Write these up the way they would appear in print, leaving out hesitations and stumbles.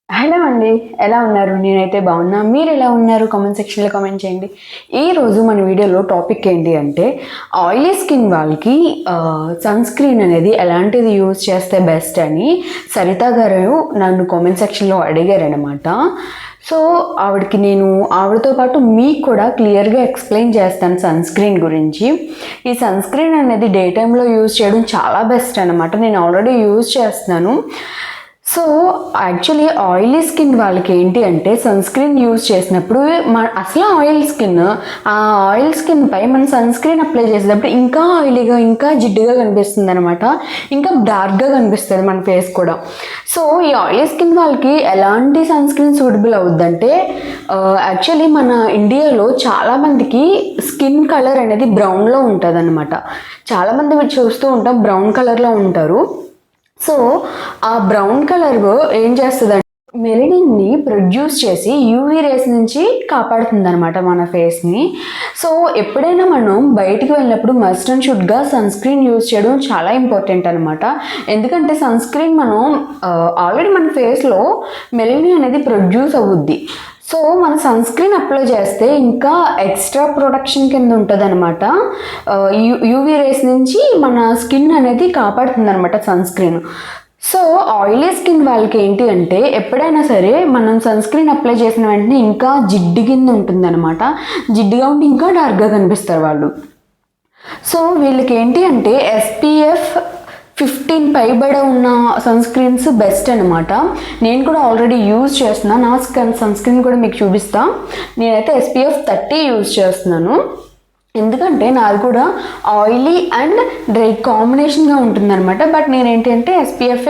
Hello అండి. ఎలా ఉన్నారు? నేనైతే బాగున్నా. మీరు ఎలా ఉన్నారు? కామెంట్ సెక్షన్లో కామెంట్ చేయండి. ఈరోజు మన వీడియోలో టాపిక్ ఏంటి అంటే ఆయిలీ స్కిన్ వాళ్ళకి సన్ స్క్రీన్ అనేది ఎలాంటిది యూజ్ చేస్తే బెస్ట్ అని సరిత గారు నన్ను కామెంట్ సెక్షన్లో అడిగారనమాట. సో ఆవిడతో పాటు మీకు కూడా క్లియర్గా ఎక్స్ప్లెయిన్ చేస్తాను సన్ స్క్రీన్ గురించి. ఈ సన్ స్క్రీన్ అనేది డే టైంలో యూజ్ చేయడం చాలా బెస్ట్ అనమాట. నేను ఆల్రెడీ యూజ్ చేస్తున్నాను. సో యాక్చువల్లీ ఆయిలీ స్కిన్ వాళ్ళకి ఏంటి అంటే సన్ స్క్రీన్ యూజ్ చేసినప్పుడు అసలు ఆ ఆయిల్ స్కిన్ పై మన సన్ స్క్రీన్ అప్లై చేసేటప్పుడు ఇంకా ఆయిలీగా ఇంకా జిడ్డుగా కనిపిస్తుంది అనమాట. ఇంకా డార్క్గా కనిపిస్తుంది మన ఫేస్ కూడా. సో ఈ ఆయిలీ స్కిన్ వాళ్ళకి ఎలాంటి సన్ స్క్రీన్ సూటబుల్ అవుద్దంటే యాక్చువల్లీ మన ఇండియాలో చాలామందికి స్కిన్ కలర్ అనేది బ్రౌన్లో ఉంటుంది అనమాట. చాలామంది మీరు చూస్తూ ఉంటాం బ్రౌన్ కలర్లో ఉంటారు. సో ఆ బ్రౌన్ కలర్ ఏం చేస్తుందంటే మెలనిన్ని ప్రొడ్యూస్ చేసి యూవీ రేస్ నుంచి కాపాడుతుంది అనమాట మన ఫేస్ని. సో ఎప్పుడైనా మనం బయటికి వెళ్ళినప్పుడు మస్ట్ అండ్ షుడ్గా సన్ స్క్రీన్ యూజ్ చేయడం చాలా ఇంపార్టెంట్ అనమాట. ఎందుకంటే సన్ స్క్రీన్ మనం ఆల్రెడీ మన ఫేస్లో మెలనిన్ అనేది ప్రొడ్యూస్ అవుద్ది. సో మన సన్ స్క్రీన్ అప్లై చేస్తే ఇంకా ఎక్స్ట్రా ప్రొటెక్షన్ కింద ఉంటుంది అనమాట. యూవీ రేస్ నుంచి మన స్కిన్ అనేది కాపాడుతుంది అనమాట sunscreen. So oily skin వాళ్ళకి ఏంటి అంటే ఎప్పుడైనా సరే మనం సన్ స్క్రీన్ అప్లై చేసిన వెంటనే ఇంకా జిడ్డు కింద ఉంటుంది అనమాట. జిడ్డుగా ఉండి ఇంకా డార్క్గా కనిపిస్తారు వాళ్ళు. సో వీళ్ళకి ఏంటి అంటే SPF 15 పైబడ ఉన్న సన్ స్క్రీన్స్ బెస్ట్ అనమాట. నేను కూడా ఆల్రెడీ యూజ్ చేస్తున్నా. నా సన్ స్క్రీన్ కూడా మీకు చూపిస్తా. నేనైతే SPF 30 యూజ్ చేస్తున్నాను. ఎందుకంటే నాది కూడా ఆయిలీ అండ్ డ్రై కాంబినేషన్గా ఉంటుందన్నమాట. బట్ నేనేంటి అంటే SPF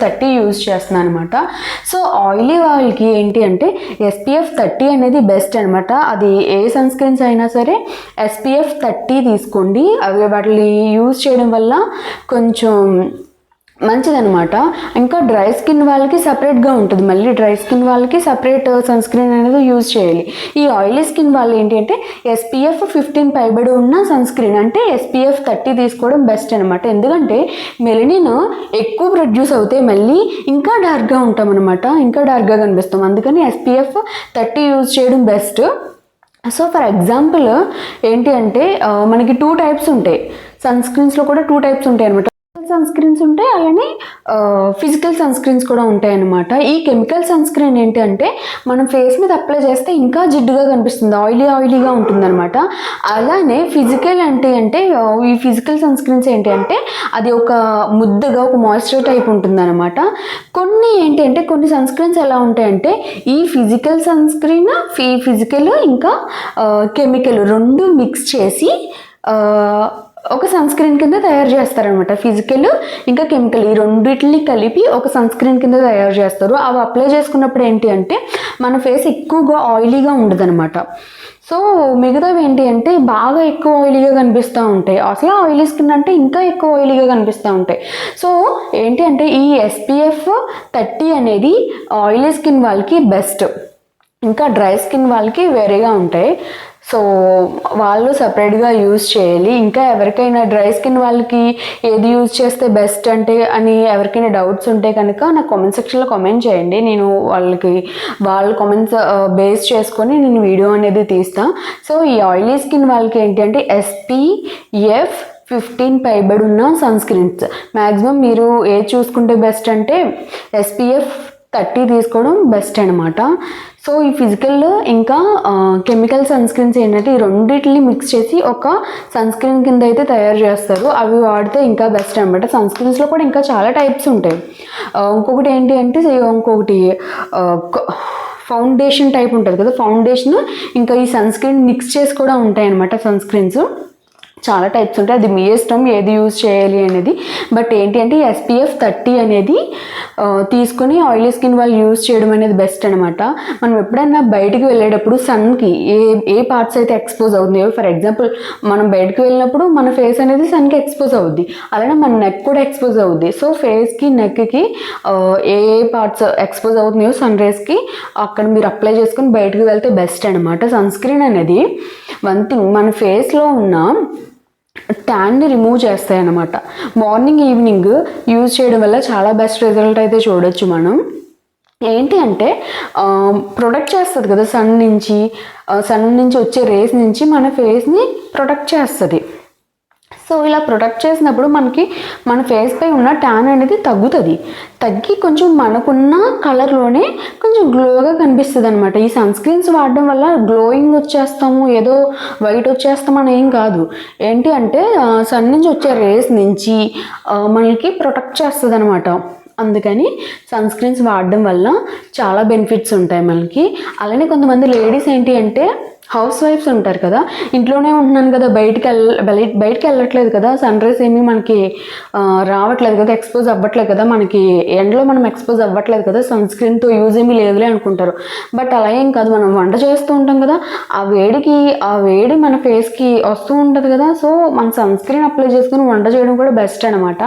30 యూజ్ చేస్తున్నాను అనమాట. సో ఆయిలీ వాళ్ళకి ఏంటి అంటే SPF 30 అనేది బెస్ట్ అనమాట. అది ఏ సన్ స్క్రీన్స్ అయినా సరే SPF 30 తీసుకోండి. అవి వాటిని యూజ్ చేయడం వల్ల కొంచెం మంచిదనమాట. ఇంకా డ్రై స్కిన్ వాళ్ళకి సపరేట్గా ఉంటుంది. మళ్ళీ డ్రై స్కిన్ వాళ్ళకి సపరేట్ సన్ స్క్రీన్ అనేది యూజ్ చేయాలి. ఈ ఆయిలీ స్కిన్ వాళ్ళు ఏంటి అంటే SPF 15 పైబడి ఉన్న సన్ స్క్రీన్ అంటే SPF 30 తీసుకోవడం బెస్ట్ అనమాట. ఎందుకంటే మెలనిన్ ఎక్కువ ప్రొడ్యూస్ అవుతే మళ్ళీ ఇంకా డార్క్గా ఉంటాం అనమాట. ఇంకా డార్క్గా కనిపిస్తాం. అందుకని SPF 30 యూజ్ చేయడం బెస్ట్. సో ఫర్ ఎగ్జాంపుల్ ఏంటి అంటే మనకి 2 టైప్స్ ఉంటాయి. సన్ స్క్రీన్స్లో కూడా 2 టైప్స్ ఉంటాయి అనమాట. సన్ స్క్రీన్స్ ఉంటాయి, అలానే ఫిజికల్ సన్ స్క్రీన్స్ కూడా ఉంటాయి అన్నమాట. ఈ కెమికల్ సన్ స్క్రీన్ ఏంటి అంటే మనం ఫేస్ మీద అప్లై చేస్తే ఇంకా జిడ్డుగా కనిపిస్తుంది, ఆయిలీగా ఉంటుంది అనమాట. అలానే ఫిజికల్ ఈ ఫిజికల్ సన్ స్క్రీన్స్ ఏంటి అంటే అది ఒక ముద్దగా ఒక మాయిశ్చర్ టైప్ ఉంటుంది అనమాట. కొన్ని సన్ స్క్రీన్స్ ఎలా ఉంటాయంటే ఈ ఫిజికల్ సన్ స్క్రీన్ ఫిజికల్ ఇంకా కెమికల్ రెండు మిక్స్ చేసి ఒక సన్ స్క్రీన్ కింద తయారు చేస్తారనమాట. ఫిజికల్ ఇంకా కెమికల్ ఈ రెండింటిని కలిపి ఒక సన్ స్క్రీన్ కింద తయారు చేస్తారు. అవి అప్లై చేసుకున్నప్పుడు ఏంటి అంటే మన ఫేస్ ఎక్కువగా ఆయిలీగా ఉండదు అనమాట. సో మిగతావి ఏంటి అంటే బాగా ఎక్కువ ఆయిలీగా కనిపిస్తూ ఉంటాయి. అసలు ఆయిలీ స్కిన్ అంటే ఇంకా ఎక్కువ ఆయిలీగా కనిపిస్తూ ఉంటాయి. సో ఏంటి అంటే ఈ SPF 30 అనేది ఆయిలీ స్కిన్ వాళ్ళకి బెస్ట్. ఇంకా డ్రై స్కిన్ వాళ్ళకి వేరేగా ఉంటాయి. సో వాళ్ళు సపరేట్గా యూజ్ చేయాలి. ఇంకా ఎవరికైనా డ్రై స్కిన్ వాళ్ళకి ఏది యూజ్ చేస్తే బెస్ట్ అని ఎవరికైనా డౌట్స్ ఉంటే కనుక నాకు కామెంట్ సెక్షన్లో కామెంట్ చేయండి. నేను వాళ్ళ కామెంట్స్ బేస్ చేసుకొని నేను వీడియో అనేది తీస్తాను. సో ఈ ఆయిలీ స్కిన్ వాళ్ళకి ఏంటి అంటే SPF 15 పైబడి ఉన్న సన్ స్క్రీన్స్ మ్యాక్సిమం మీరు ఏది చూసుకుంటే బెస్ట్ అంటే SPF 30 తీసుకోవడం బెస్ట్ అనమాట. సో ఈ ఫిజికల్ ఇంకా కెమికల్ సన్ స్క్రీన్స్ ఏంటంటే ఈ రెండింటిని మిక్స్ చేసి ఒక సన్ స్క్రీన్ కింద అయితే తయారు చేస్తారు. అవి వాడితే ఇంకా బెస్ట్ అనమాట. సన్ స్క్రీన్స్లో కూడా ఇంకా చాలా టైప్స్ ఉంటాయి. ఇంకొకటి ఏంటి అంటే ఫౌండేషన్ టైప్ ఉంటుంది కదా, ఫౌండేషన్ ఇంకా ఈ సన్ స్క్రీన్ మిక్స్ చేసి కూడా ఉంటాయి అనమాట. సన్ స్క్రీన్స్ చాలా టైప్స్ ఉంటాయి. అది మీ ఇష్టం ఏది యూజ్ చేయాలి అనేది. బట్ ఏంటి అంటే SPF 30 అనేది తీసుకుని ఆయిలీ స్కిన్ వాళ్ళు యూజ్ చేయడం అనేది బెస్ట్ అనమాట. మనం ఎప్పుడైనా బయటికి వెళ్ళేటప్పుడు సన్కి ఏ పార్ట్స్ అయితే ఎక్స్పోజ్ అవుతున్నాయో, ఫర్ ఎగ్జాంపుల్ మనం బయటకు వెళ్ళినప్పుడు మన ఫేస్ అనేది సన్కి ఎక్స్పోజ్ అవుద్ది, అలానే మన నెక్ కూడా ఎక్స్పోజ్ అవుద్ది. సో ఫేస్కి నెక్కి ఏ పార్ట్స్ ఎక్స్పోజ్ అవుతున్నాయో సన్ రేస్కి అక్కడ మీరు అప్లై చేసుకుని బయటకు వెళ్తే బెస్ట్ అనమాట. సన్ స్క్రీన్ అనేది వన్ థింగ్ మన ఫేస్లో ఉన్న ట్యాన్ని రిమూవ్ చేస్తాయి అన్నమాట. మార్నింగ్ ఈవినింగ్ యూజ్ చేయడం వల్ల చాలా బెస్ట్ రిజల్ట్ అయితే చూడొచ్చు మనం. ఏంటి అంటే ప్రొటెక్ట్ చేస్తుంది కదా సన్ నుంచి వచ్చే రేస్ నుంచి మన ఫేస్ని ప్రొటెక్ట్ చేస్తుంది. సో ఇలా ప్రొటెక్ట్ చేసినప్పుడు మనకి మన ఫేస్ పై ఉన్న ట్యాన్ అనేది తగ్గి కొంచెం మనకున్న కలర్లోనే కొంచెం గ్లోగా కనిపిస్తుంది అనమాట. ఈ సన్ స్క్రీన్స్ వాడడం వల్ల గ్లోయింగ్ వచ్చేస్తాము, ఏదో వైట్ వచ్చేస్తామని ఏం కాదు. ఏంటి అంటే సన్ నుంచి వచ్చే రేస్ నుంచి మనకి ప్రొటెక్ట్ చేస్తుంది అనమాట. అందుకని సన్ స్క్రీన్స్ వాడడం వల్ల చాలా బెనిఫిట్స్ ఉంటాయి మనకి. అలానే కొంతమంది లేడీస్ ఏంటి అంటే హౌస్ వైఫ్స్ ఉంటారు కదా, ఇంట్లోనే ఉంటున్నాను కదా, బయటికి వెళ్ళట్లేదు కదా, సన్ రైజ్ ఏమీ మనకి రావట్లేదు కదా, ఎక్స్పోజ్ అవ్వట్లేదు కదా, మనకి ఎండలో మనం ఎక్స్పోజ్ అవ్వట్లేదు కదా, సన్ స్క్రీన్తో యూజ్ ఏమీ లేదులే అనుకుంటారు. బట్ అలా ఏం కాదు, మనం వంట చేస్తూ ఉంటాం కదా, ఆ వేడి మన ఫేస్కి వస్తూ ఉంటుంది కదా. సో మన సన్ స్క్రీన్ అప్లై చేసుకుని వంట చేయడం కూడా బెస్ట్ అనమాట.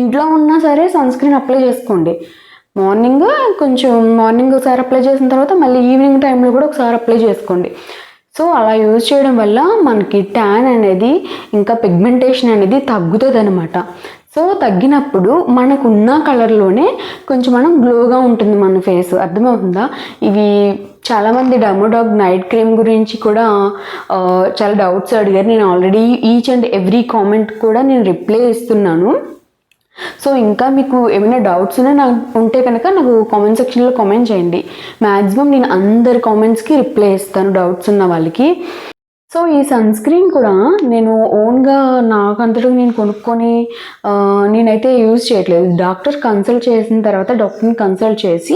ఇంట్లో ఉన్నా సరే సన్ స్క్రీన్ అప్లై చేసుకోండి. మార్నింగ్ ఒకసారి అప్లై చేసిన తర్వాత మళ్ళీ ఈవినింగ్ టైంలో కూడా ఒకసారి అప్లై చేసుకోండి. సో అలా యూజ్ చేయడం వల్ల మనకి ట్యాన్ అనేది ఇంకా పిగ్మెంటేషన్ అనేది తగ్గుతుంది అనమాట. సో తగ్గినప్పుడు మనకున్న కలర్లోనే కొంచెం మనం గ్లోగా ఉంటుంది మన ఫేస్. అర్థమవుతుందా? ఇవి చాలామంది డర్మోడాగ్ నైట్ క్రీమ్ గురించి కూడా చాలా డౌట్స్ అడిగారు. నేను already each and every comment కూడా నేను రిప్లై ఇస్తున్నాను. సో ఇంకా మీకు ఏమైనా డౌట్స్ ఉంటే కనుక నాకు కామెంట్ సెక్షన్లో కామెంట్ చేయండి. మ్యాక్సిమం నేను అందరి కామెంట్స్కి రిప్లై ఇస్తాను డౌట్స్ ఉన్న వాళ్ళకి. సో ఈ సన్ స్క్రీన్ కూడా నేను ఓన్గా నాకంతటా నేను కొనుక్కొని నేనైతే యూజ్ చేయట్లేదు. డాక్టర్ని కన్సల్ట్ చేసి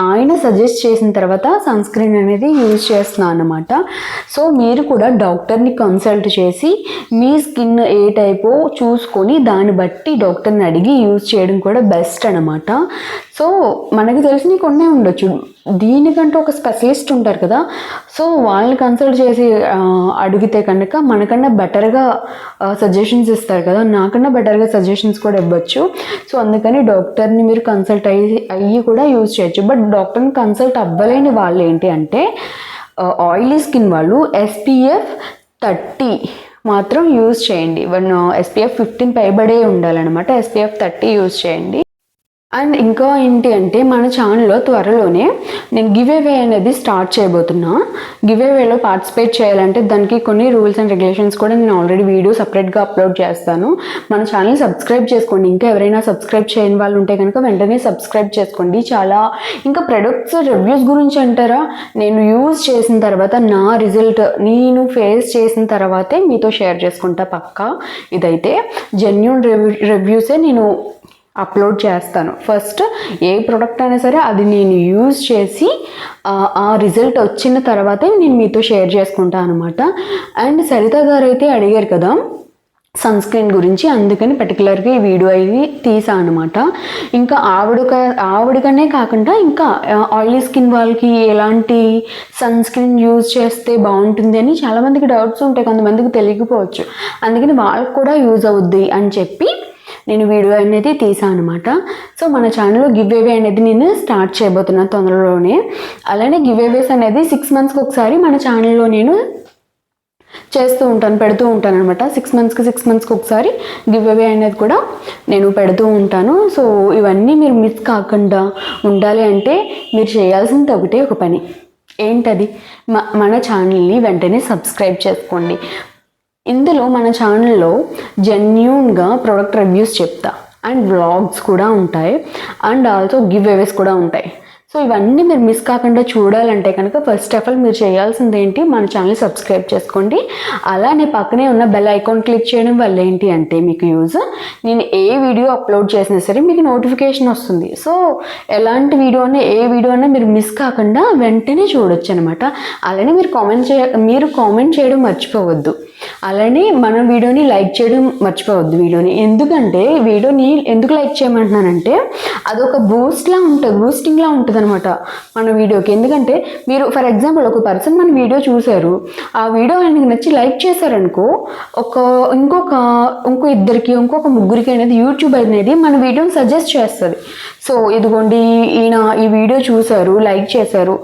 ఆయన సజెస్ట్ చేసిన తర్వాత సన్ స్క్రీన్ అనేది యూజ్ చేస్తున్నాను అనమాట. సో మీరు కూడా డాక్టర్ని కన్సల్ట్ చేసి మీ స్కిన్ ఏ టైపో చూసుకొని దాన్ని బట్టి డాక్టర్ని అడిగి యూజ్ చేయడం కూడా బెస్ట్ అనమాట. సో మనకు తెలిసినవి కొన్నే ఉండొచ్చు, దీనికంటూ ఒక స్పెషలిస్ట్ ఉంటారు కదా, సో వాళ్ళని కన్సల్ట్ చేసి అడిగితే కనుక మనకన్నా బెటర్గా సజెషన్స్ ఇస్తారు కదా, నాకన్నా బెటర్గా సజెషన్స్ కూడా ఇవ్వచ్చు. సో అందుకని డాక్టర్ని మీరు కన్సల్ట్ అయ్యి కూడా యూజ్ చేయొచ్చు. బట్ డాక్టర్ని కన్సల్ట్ అవ్వలేని వాళ్ళు ఏంటి అంటే ఆయిలీ స్కిన్ వాళ్ళు SPF 30 మాత్రం యూజ్ చేయండి. SPF 15 పైబడే ఉండాలన్నమాట. SPF 30 యూజ్ చేయండి. అండ్ ఇంకా ఏంటి అంటే మన ఛానల్లో త్వరలోనే నేను గివ్ అవే అనేది స్టార్ట్ చేయబోతున్నా. గివ్ అవేలో పార్టిసిపేట్ చేయాలంటే దానికి కొన్ని రూల్స్ అండ్ రెగ్యులేషన్స్ కూడా నేను ఆల్రెడీ వీడియో సపరేట్గా అప్లోడ్ చేస్తాను. మన ఛానల్ సబ్స్క్రైబ్ చేసుకోండి. ఇంకా ఎవరైనా సబ్స్క్రైబ్ చేయని వాళ్ళు ఉంటే కనుక వెంటనే సబ్స్క్రైబ్ చేసుకోండి. ఇంకా ప్రొడక్ట్స్ రివ్యూస్ గురించి అంటారా, నేను యూజ్ చేసిన తర్వాత నా రిజల్ట్ నేను ఫేస్ చేసిన తర్వాతే మీతో షేర్ చేసుకుంటా పక్కా. ఇదైతే జెన్యూన్ రివ్యూసే నేను అప్లోడ్ చేస్తాను. ఫస్ట్ ఏ ప్రోడక్ట్ అయినా సరే అది నేను యూజ్ చేసి ఆ రిజల్ట్ వచ్చిన తర్వాతే నేను మీతో షేర్ చేసుకుంటాను అనమాట. అండ్ సరిత గారు అయితే అడిగారు కదా సన్ స్క్రీన్ గురించి, అందుకని పర్టికులర్గా ఈ వీడియో అయి తీసా అనమాట. ఇంకా ఆవిడకనే కాకుండా ఇంకా ఆయిలీ స్కిన్ వాళ్ళకి ఎలాంటి సన్ స్క్రీన్ యూజ్ చేస్తే బాగుంటుంది అని చాలామందికి డౌట్స్ ఉంటాయి, కొంతమందికి తెలియకపోవచ్చు. అందుకని వాళ్ళకి కూడా యూజ్ అవుద్ది అని చెప్పి నేను వీడియో అనేది తీసాను అనమాట. సో మన ఛానల్లో గివ్ అవే అనేది నేను స్టార్ట్ చేయబోతున్నాను తొందరలోనే. అలానే గివ్ అవేస్ అనేది 6 monthsకి ఒకసారి మన ఛానల్లో నేను పెడుతూ ఉంటాను అనమాట. 6 monthsకి ఒకసారి గివ్ అవే అనేది కూడా నేను పెడుతూ ఉంటాను. సో ఇవన్నీ మీరు మిస్ కాకుండా ఉండాలి అంటే మీరు చేయాల్సింది ఒక పని. ఏంటది? మన ఛానల్ని వెంటనే సబ్స్క్రైబ్ చేసుకోండి. ఇందులో మన ఛానల్లో జెన్యూన్గా ప్రోడక్ట్ రివ్యూస్ చెప్తా, అండ్ వ్లాగ్స్ కూడా ఉంటాయి, అండ్ ఆల్సో గివ్ అవేస్ కూడా ఉంటాయి. సో ఇవన్నీ మీరు మిస్ కాకుండా చూడాలంటే కనుక ఫస్ట్ ఆఫ్ ఆల్ మీరు చేయాల్సింది ఏంటి, మన ఛానల్ సబ్స్క్రైబ్ చేసుకోండి. అలానే పక్కనే ఉన్న బెల్ ఐకాన్ క్లిక్ చేయడం వల్ల ఏంటి అంటే మీకు నేను ఏ వీడియో అప్లోడ్ చేసినా సరే మీకు నోటిఫికేషన్ వస్తుంది. సో ఎలాంటి ఏ వీడియో అన్నా మీరు మిస్ కాకుండా వెంటనే చూడొచ్చు అనమాట. అలానే మీరు కామెంట్ చేయడం మర్చిపోవద్దు. అలానే మన వీడియోని లైక్ చేయడం మర్చిపోవద్దు. ఎందుకంటే వీడియోని ఎందుకు లైక్ చేయమంటున్నానంటే అదొక బూస్టింగ్లా ఉంటుంది అనమాట మన వీడియోకి. ఎందుకంటే మీరు ఫర్ ఎగ్జాంపుల్ ఒక పర్సన్ మన వీడియో చూశారు, ఆ వీడియో ఆయనకి నచ్చి లైక్ చేశారనుకో, ఇంకొక ముగ్గురికి అనేది యూట్యూబ్ అనేది మన వీడియోని సజెస్ట్ చేస్తుంది. సో ఇదిగోండి ఈయన ఈ వీడియో చూశారు, లైక్ చేశారు,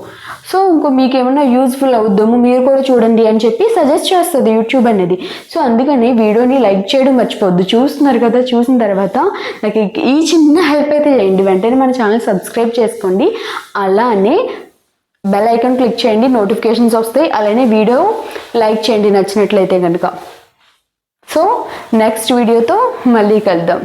సో ఇంకో మీకు ఏమన్నా యూజ్ఫుల్ అవుద్దాము మీరు కూడా చూడండి అని చెప్పి సజెస్ట్ చేస్తుంది యూట్యూబ్ అనేది. సో అందుకని వీడియోని లైక్ చేయడం మర్చిపోవద్దు. చూస్తున్నారు కదా, చూసిన తర్వాత నాకు ఈ చిన్న హెల్ప్ అయితే చేయండి, వెంటనే మన ఛానల్ సబ్స్క్రైబ్ చేసుకోండి, అలానే బెల్ ఐకాన్ క్లిక్ చేయండి, నోటిఫికేషన్స్ వస్తాయి, అలానే వీడియో లైక్ చేయండి నచ్చినట్లయితే కనుక. సో నెక్స్ట్ వీడియోతో మళ్ళీ కలుద్దాం.